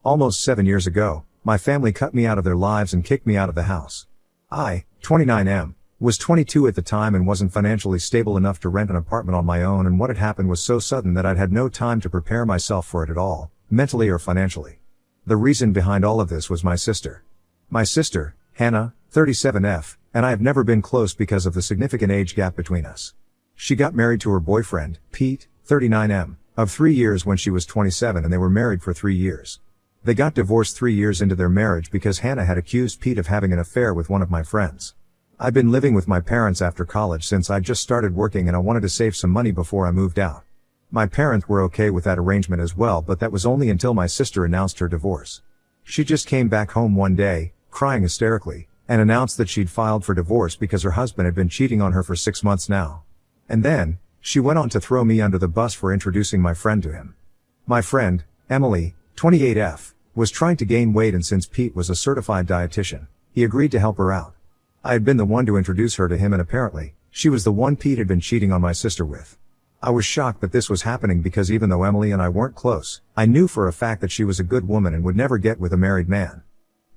Almost 7 years ago, my family cut me out of their lives and kicked me out of the house. I, 29M, was 22 at the time and wasn't financially stable enough to rent an apartment on my own, and what had happened was so sudden that I'd had no time to prepare myself for it at all, mentally or financially. The reason behind all of this was my sister. My sister, Hannah, 37F, and I have never been close because of the significant age gap between us. She got married to her boyfriend, Pete, 39M, of 3 years when she was 27, and they were married for 3 years. They got divorced 3 years into their marriage because Hannah had accused Pete of having an affair with one of my friends. I'd been living with my parents after college since I'd just started working, and I wanted to save some money before I moved out. My parents were okay with that arrangement as well, but that was only until my sister announced her divorce. She just came back home one day, crying hysterically, and announced that she'd filed for divorce because her husband had been cheating on her for 6 months now. And then, she went on to throw me under the bus for introducing my friend to him. My friend, Emily, 28F, was trying to gain weight, and since Pete was a certified dietitian, he agreed to help her out. I had been the one to introduce her to him, and apparently, she was the one Pete had been cheating on my sister with. I was shocked that this was happening because even though Emily and I weren't close, I knew for a fact that she was a good woman and would never get with a married man.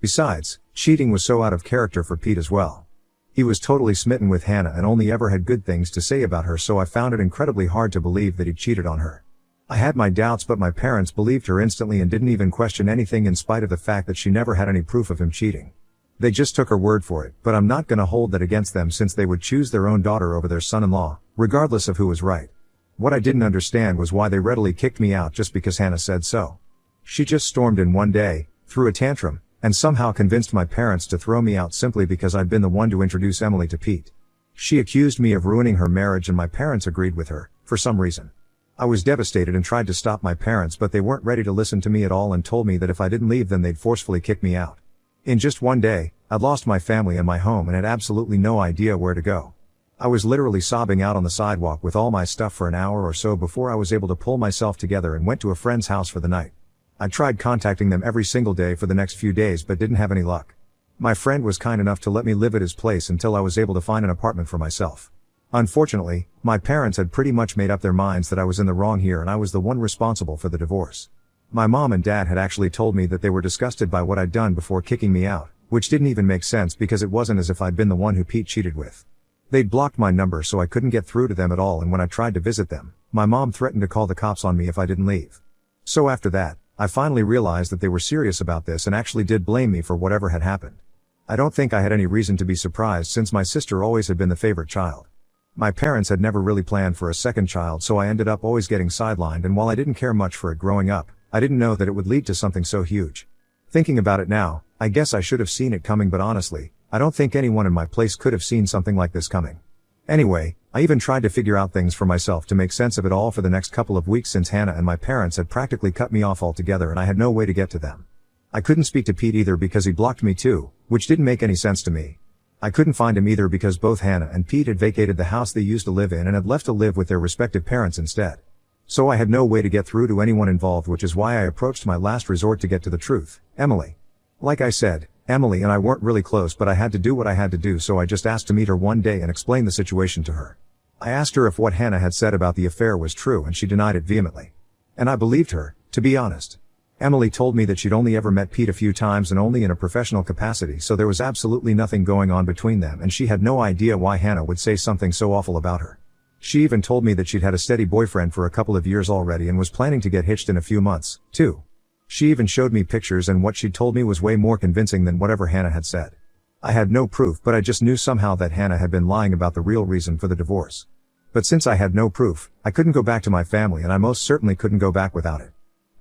Besides, cheating was so out of character for Pete as well. He was totally smitten with Hannah and only ever had good things to say about her, so I found it incredibly hard to believe that he cheated on her. I had my doubts, but my parents believed her instantly and didn't even question anything, in spite of the fact that she never had any proof of him cheating. They just took her word for it, but I'm not gonna hold that against them since they would choose their own daughter over their son-in-law, regardless of who was right. What I didn't understand was why they readily kicked me out just because Hannah said so. She just stormed in one day, threw a tantrum, and somehow convinced my parents to throw me out simply because I'd been the one to introduce Emily to Pete. She accused me of ruining her marriage, and my parents agreed with her, for some reason. I was devastated and tried to stop my parents, but they weren't ready to listen to me at all and told me that if I didn't leave then they'd forcefully kick me out. In just one day, I'd lost my family and my home and had absolutely no idea where to go. I was literally sobbing out on the sidewalk with all my stuff for an hour or so before I was able to pull myself together and went to a friend's house for the night. I tried contacting them every single day for the next few days but didn't have any luck. My friend was kind enough to let me live at his place until I was able to find an apartment for myself. Unfortunately, my parents had pretty much made up their minds that I was in the wrong here and I was the one responsible for the divorce. My mom and dad had actually told me that they were disgusted by what I'd done before kicking me out, which didn't even make sense because it wasn't as if I'd been the one who Pete cheated with. They'd blocked my number so I couldn't get through to them at all, and when I tried to visit them, my mom threatened to call the cops on me if I didn't leave. So after that, I finally realized that they were serious about this and actually did blame me for whatever had happened. I don't think I had any reason to be surprised since my sister always had been the favorite child. My parents had never really planned for a second child, so I ended up always getting sidelined, and while I didn't care much for it growing up, I didn't know that it would lead to something so huge. Thinking about it now, I guess I should have seen it coming, but honestly, I don't think anyone in my place could have seen something like this coming. Anyway, I even tried to figure out things for myself to make sense of it all for the next couple of weeks since Hannah and my parents had practically cut me off altogether and I had no way to get to them. I couldn't speak to Pete either because he blocked me too, which didn't make any sense to me. I couldn't find him either because both Hannah and Pete had vacated the house they used to live in and had left to live with their respective parents instead. So I had no way to get through to anyone involved, which is why I approached my last resort to get to the truth, Emily. Like I said, Emily and I weren't really close, but I had to do what I had to do, so I just asked to meet her one day and explain the situation to her. I asked her if what Hannah had said about the affair was true, and she denied it vehemently. And I believed her, to be honest. Emily told me that she'd only ever met Pete a few times and only in a professional capacity, so there was absolutely nothing going on between them, and she had no idea why Hannah would say something so awful about her. She even told me that she'd had a steady boyfriend for a couple of years already and was planning to get hitched in a few months, too. She even showed me pictures, and what she'd told me was way more convincing than whatever Hannah had said. I had no proof, but I just knew somehow that Hannah had been lying about the real reason for the divorce. But since I had no proof, I couldn't go back to my family, and I most certainly couldn't go back without it.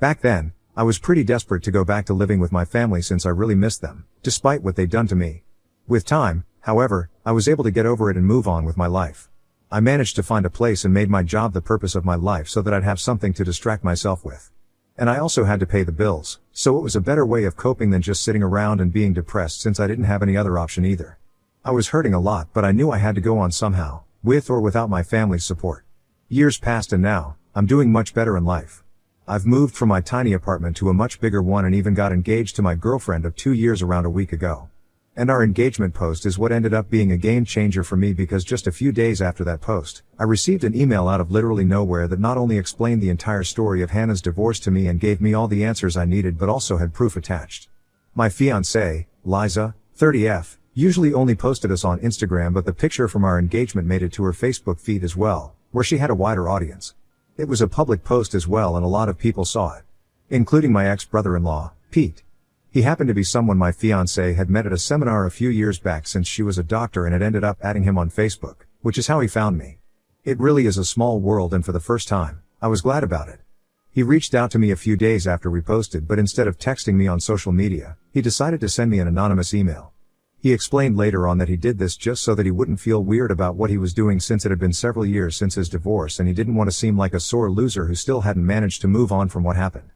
Back then, I was pretty desperate to go back to living with my family since I really missed them, despite what they'd done to me. With time, however, I was able to get over it and move on with my life. I managed to find a place and made my job the purpose of my life so that I'd have something to distract myself with. And I also had to pay the bills, so it was a better way of coping than just sitting around and being depressed since I didn't have any other option either. I was hurting a lot, but I knew I had to go on somehow, with or without my family's support. Years passed and now, I'm doing much better in life. I've moved from my tiny apartment to a much bigger one and even got engaged to my girlfriend of 2 years around a week ago. And our engagement post is what ended up being a game changer for me, because just a few days after that post, I received an email out of literally nowhere that not only explained the entire story of Hannah's divorce to me and gave me all the answers I needed, but also had proof attached. My fiancée, Liza, 30F, usually only posted us on Instagram, but the picture from our engagement made it to her Facebook feed as well, where she had a wider audience. It was a public post as well, and a lot of people saw it, including my ex-brother-in-law, Pete. He happened to be someone my fiancée had met at a seminar a few years back, since she was a doctor, and had ended up adding him on Facebook, which is how he found me. It really is a small world, and for the first time, I was glad about it. He reached out to me a few days after we posted, but instead of texting me on social media, he decided to send me an anonymous email. He explained later on that he did this just so that he wouldn't feel weird about what he was doing, since it had been several years since his divorce and he didn't want to seem like a sore loser who still hadn't managed to move on from what happened.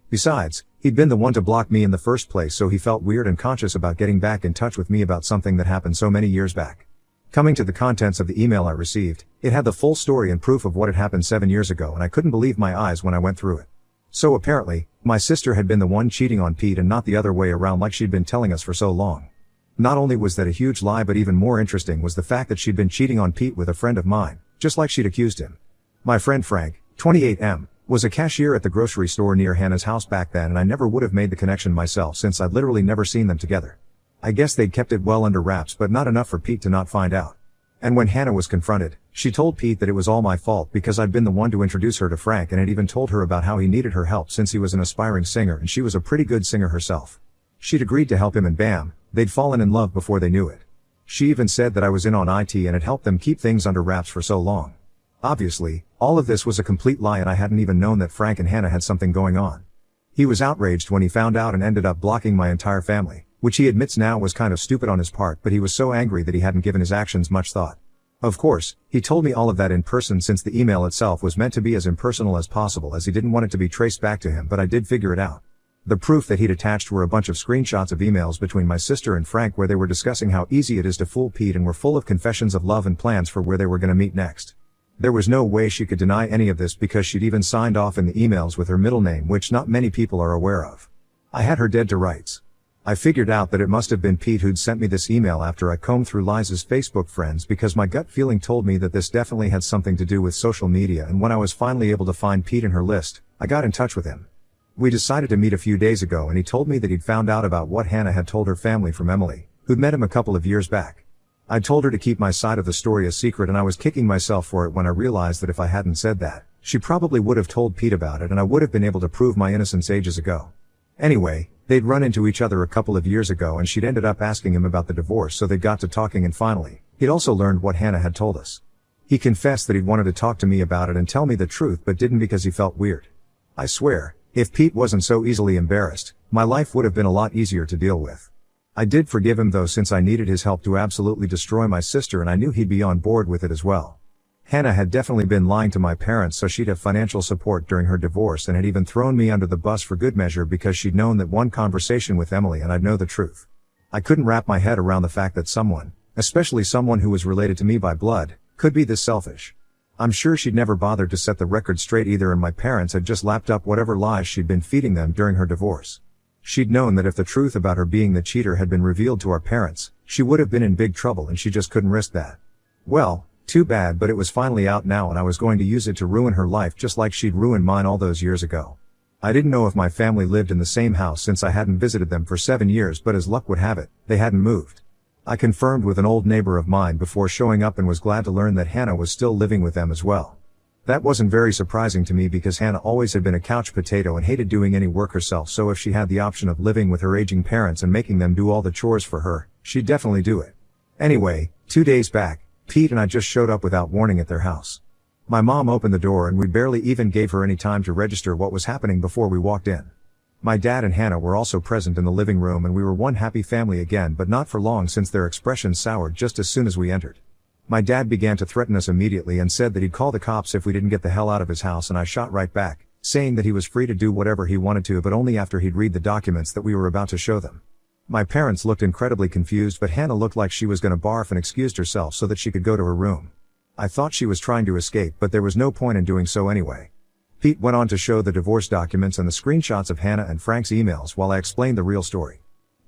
Besides, he'd been the one to block me in the first place, so he felt weird and conscious about getting back in touch with me about something that happened so many years back. Coming to the contents of the email I received, it had the full story and proof of what had happened 7 years ago, and I couldn't believe my eyes when I went through it. So apparently, my sister had been the one cheating on Pete and not the other way around like she'd been telling us for so long. Not only was that a huge lie, but even more interesting was the fact that she'd been cheating on Pete with a friend of mine, just like she'd accused him. My friend Frank, 28M, was a cashier at the grocery store near Hannah's house back then, and I never would have made the connection myself, since I'd literally never seen them together. I guess they'd kept it well under wraps, but not enough for Pete to not find out. And when Hannah was confronted, she told Pete that it was all my fault because I'd been the one to introduce her to Frank, and had even told her about how he needed her help since he was an aspiring singer and she was a pretty good singer herself. She'd agreed to help him, and bam, they'd fallen in love before they knew it. She even said that I was in on IT and had helped them keep things under wraps for so long. Obviously, all of this was a complete lie, and I hadn't even known that Frank and Hannah had something going on. He was outraged when he found out and ended up blocking my entire family, which he admits now was kind of stupid on his part, but he was so angry that he hadn't given his actions much thought. Of course, he told me all of that in person, since the email itself was meant to be as impersonal as possible, as he didn't want it to be traced back to him, but I did figure it out. The proof that he'd attached were a bunch of screenshots of emails between my sister and Frank where they were discussing how easy it is to fool Pete, and were full of confessions of love and plans for where they were going to meet next. There was no way she could deny any of this, because she'd even signed off in the emails with her middle name, which not many people are aware of. I had her dead to rights. I figured out that it must have been Pete who'd sent me this email after I combed through Liza's Facebook friends, because my gut feeling told me that this definitely had something to do with social media, and when I was finally able to find Pete in her list, I got in touch with him. We decided to meet a few days ago, and he told me that he'd found out about what Hannah had told her family from Emily, who'd met him a couple of years back. I told her to keep my side of the story a secret, and I was kicking myself for it when I realized that if I hadn't said that, she probably would have told Pete about it, and I would have been able to prove my innocence ages ago. Anyway, they'd run into each other a couple of years ago, and she'd ended up asking him about the divorce, so they got to talking, and finally, he'd also learned what Hannah had told us. He confessed that he'd wanted to talk to me about it and tell me the truth, but didn't because he felt weird. I swear, if Pete wasn't so easily embarrassed, my life would have been a lot easier to deal with. I did forgive him though, since I needed his help to absolutely destroy my sister, and I knew he'd be on board with it as well. Hannah had definitely been lying to my parents so she'd have financial support during her divorce, and had even thrown me under the bus for good measure because she'd known that one conversation with Emily and I'd know the truth. I couldn't wrap my head around the fact that someone, especially someone who was related to me by blood, could be this selfish. I'm sure she'd never bothered to set the record straight either, and my parents had just lapped up whatever lies she'd been feeding them during her divorce. She'd known that if the truth about her being the cheater had been revealed to our parents, she would have been in big trouble, and she just couldn't risk that. Well, too bad, but it was finally out now, and I was going to use it to ruin her life just like she'd ruined mine all those years ago. I didn't know if my family lived in the same house since I hadn't visited them for 7 years, but as luck would have it, they hadn't moved. I confirmed with an old neighbor of mine before showing up, and was glad to learn that Hannah was still living with them as well. That wasn't very surprising to me because Hannah always had been a couch potato and hated doing any work herself, so if she had the option of living with her aging parents and making them do all the chores for her, she'd definitely do it. Anyway, 2 days back, Pete and I just showed up without warning at their house. My mom opened the door and we barely even gave her any time to register what was happening before we walked in. My dad and Hannah were also present in the living room, and we were one happy family again, but not for long, since their expressions soured just as soon as we entered. My dad began to threaten us immediately and said that he'd call the cops if we didn't get the hell out of his house, and I shot right back, saying that he was free to do whatever he wanted to, but only after he'd read the documents that we were about to show them. My parents looked incredibly confused, but Hannah looked like she was gonna barf and excused herself so that she could go to her room. I thought she was trying to escape, but there was no point in doing so anyway. Pete went on to show the divorce documents and the screenshots of Hannah and Frank's emails while I explained the real story.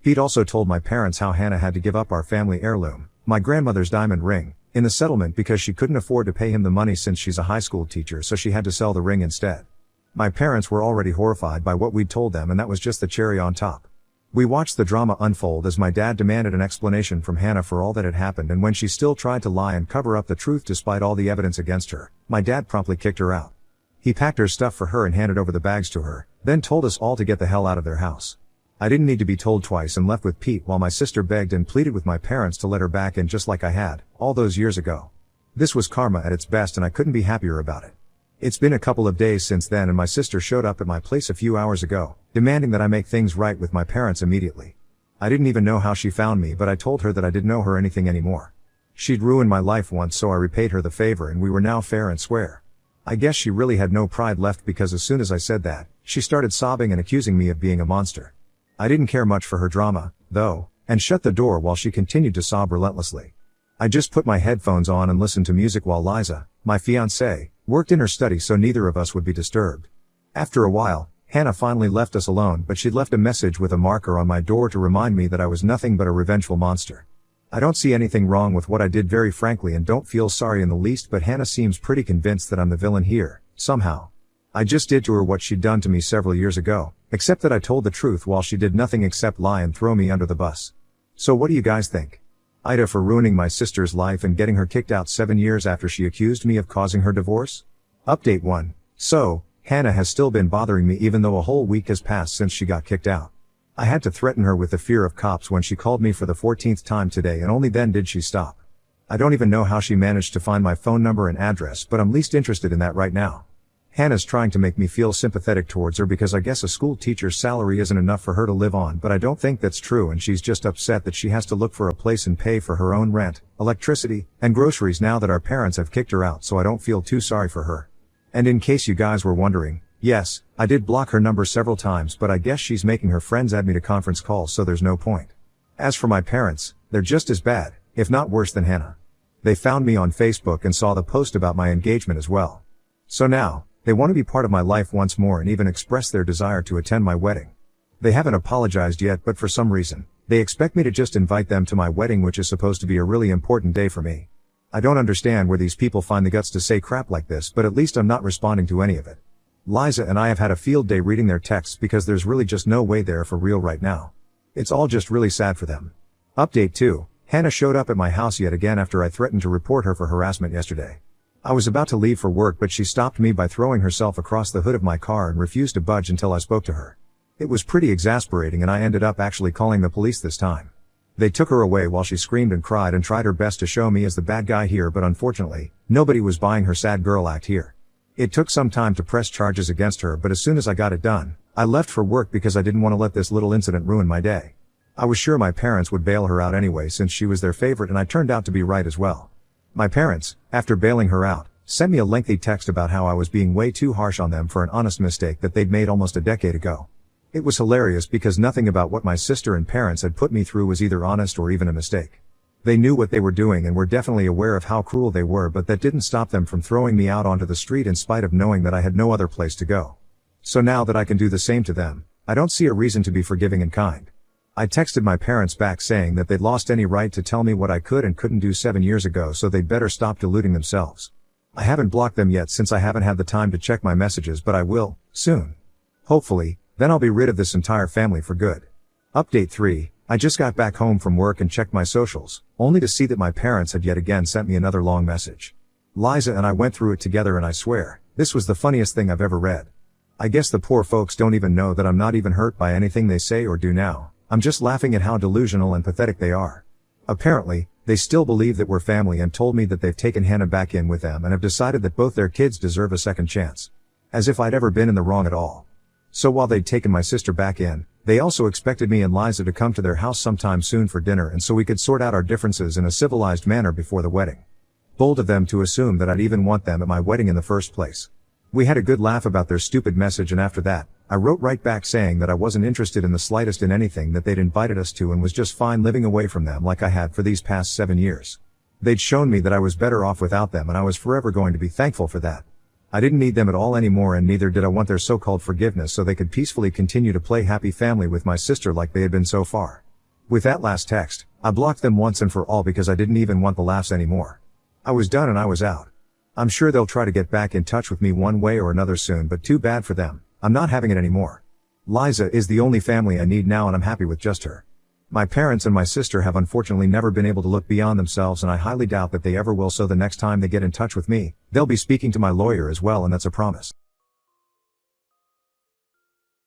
Pete also told my parents how Hannah had to give up our family heirloom, my grandmother's diamond ring, in the settlement because she couldn't afford to pay him the money since she's a high school teacher, so she had to sell the ring instead. My parents were already horrified by what we'd told them, and that was just the cherry on top. We watched the drama unfold as my dad demanded an explanation from Hannah for all that had happened, and when she still tried to lie and cover up the truth despite all the evidence against her, my dad promptly kicked her out. He packed her stuff for her and handed over the bags to her, then told us all to get the hell out of their house. I didn't need to be told twice and left with Pete while my sister begged and pleaded with my parents to let her back in just like I had, all those years ago. This was karma at its best, and I couldn't be happier about it. It's been a couple of days since then, and my sister showed up at my place a few hours ago, demanding that I make things right with my parents immediately. I didn't even know how she found me, but I told her that I didn't owe her anything anymore. She'd ruined my life once, so I repaid her the favor, and we were now fair and square. I guess she really had no pride left, because as soon as I said that, she started sobbing and accusing me of being a monster. I didn't care much for her drama, though, and shut the door while she continued to sob relentlessly. I just put my headphones on and listened to music while Liza, my fiancée, worked in her study so neither of us would be disturbed. After a while, Hannah finally left us alone, but she'd left a message with a marker on my door to remind me that I was nothing but a revengeful monster. I don't see anything wrong with what I did, very frankly, and don't feel sorry in the least, but Hannah seems pretty convinced that I'm the villain here, somehow. I just did to her what she'd done to me several years ago, except that I told the truth while she did nothing except lie and throw me under the bus. So what do you guys think? Ida for ruining my sister's life and getting her kicked out 7 years after she accused me of causing her divorce? Update 1. So, Hannah has still been bothering me even though a whole week has passed since she got kicked out. I had to threaten her with the fear of cops when she called me for the 14th time today, and only then did she stop. I don't even know how she managed to find my phone number and address, but I'm least interested in that right now. Hannah's trying to make me feel sympathetic towards her because I guess a school teacher's salary isn't enough for her to live on, but I don't think that's true, and she's just upset that she has to look for a place and pay for her own rent, electricity, and groceries now that our parents have kicked her out, so I don't feel too sorry for her. And in case you guys were wondering, yes, I did block her number several times, but I guess she's making her friends add me to conference calls, so there's no point. As for my parents, they're just as bad, if not worse than Hannah. They found me on Facebook and saw the post about my engagement as well. So now, they want to be part of my life once more and even express their desire to attend my wedding. They haven't apologized yet, but for some reason, they expect me to just invite them to my wedding, which is supposed to be a really important day for me. I don't understand where these people find the guts to say crap like this, but at least I'm not responding to any of it. Liza and I have had a field day reading their texts because there's really just no way they're for real right now. It's all just really sad for them. Update 2. Hannah showed up at my house yet again after I threatened to report her for harassment yesterday. I was about to leave for work, but she stopped me by throwing herself across the hood of my car and refused to budge until I spoke to her. It was pretty exasperating, and I ended up actually calling the police this time. They took her away while she screamed and cried and tried her best to show me as the bad guy here, but unfortunately, nobody was buying her sad girl act here. It took some time to press charges against her, but as soon as I got it done, I left for work because I didn't want to let this little incident ruin my day. I was sure my parents would bail her out anyway since she was their favorite, and I turned out to be right as well. My parents, after bailing her out, sent me a lengthy text about how I was being way too harsh on them for an honest mistake that they'd made almost a decade ago. It was hilarious because nothing about what my sister and parents had put me through was either honest or even a mistake. They knew what they were doing and were definitely aware of how cruel they were, but that didn't stop them from throwing me out onto the street in spite of knowing that I had no other place to go. So now that I can do the same to them, I don't see a reason to be forgiving and kind. I texted my parents back saying that they'd lost any right to tell me what I could and couldn't do 7 years ago, so they'd better stop deluding themselves. I haven't blocked them yet since I haven't had the time to check my messages, but I will, soon. Hopefully, then I'll be rid of this entire family for good. Update 3. I just got back home from work and checked my socials, only to see that my parents had yet again sent me another long message. Liza and I went through it together, and I swear, this was the funniest thing I've ever read. I guess the poor folks don't even know that I'm not even hurt by anything they say or do now. I'm just laughing at how delusional and pathetic they are. Apparently, they still believe that we're family and told me that they've taken Hannah back in with them and have decided that both their kids deserve a second chance. As if I'd ever been in the wrong at all. So while they'd taken my sister back in, they also expected me and Liza to come to their house sometime soon for dinner, and so we could sort out our differences in a civilized manner before the wedding. Bold of them to assume that I'd even want them at my wedding in the first place. We had a good laugh about their stupid message, and after that, I wrote right back saying that I wasn't interested in the slightest in anything that they'd invited us to and was just fine living away from them like I had for these past 7 years. They'd shown me that I was better off without them, and I was forever going to be thankful for that. I didn't need them at all anymore, and neither did I want their so-called forgiveness, so they could peacefully continue to play happy family with my sister like they had been so far. With that last text, I blocked them once and for all because I didn't even want the laughs anymore. I was done and I was out. I'm sure they'll try to get back in touch with me one way or another soon, but too bad for them. I'm not having it anymore. Liza is the only family I need now and I'm happy with just her. My parents and my sister have unfortunately never been able to look beyond themselves and I highly doubt that they ever will, so the next time they get in touch with me, they'll be speaking to my lawyer as well, and that's a promise.